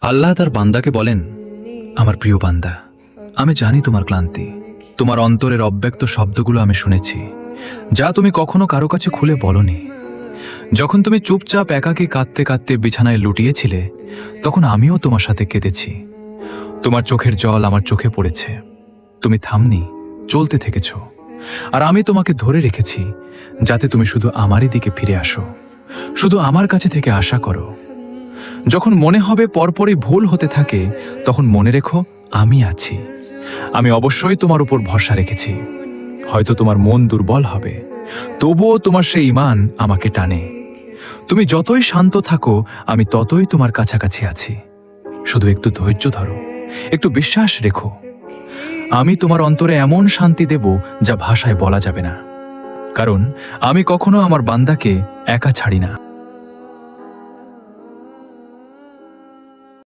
আল্লাহ তার বান্দাকে বলেন, আমার প্রিয় বান্দা, আমি জানি তোমার ক্লান্তি, তোমার অন্তরের অব্যক্ত শব্দগুলো আমি শুনেছি, যা তুমি কখনো কারো কাছে খুলে বলনি। যখন তুমি চুপচাপ একাকী কাঁদতে কাঁদতে বিছানায় লুটিয়েছিলে, তখন আমিও তোমার সাথে কেঁদেছি। তোমার চোখের জল আমার চোখে পড়েছে, তুমি থামনি, চলতে থেকেছ। আর আমি তোমাকে ধরে রেখেছি, যাতে তুমি শুধু আমারই দিকে ফিরে আসো, শুধু আমার কাছে থেকে আশা করো। যখন মনে হবে পরপরই ভুল হতে থাকে, তখন মনে রেখো আমি আছি। আমি অবশ্যই তোমার উপর ভরসা রেখেছি। হয়তো তোমার মন দুর্বল হবে, তবুও তোমার সেই ঈমান আমাকে টানে। তুমি যতই শান্ত থাকো, আমি ততই তোমার কাছাকাছি আছি। শুধু একটু ধৈর্য ধরো, একটু বিশ্বাস রেখো। আমি তোমার অন্তরে এমন শান্তি দেব যা ভাষায় বলা যাবে না, কারণ আমি কখনো আমার বান্দাকে একা ছাড়ি না।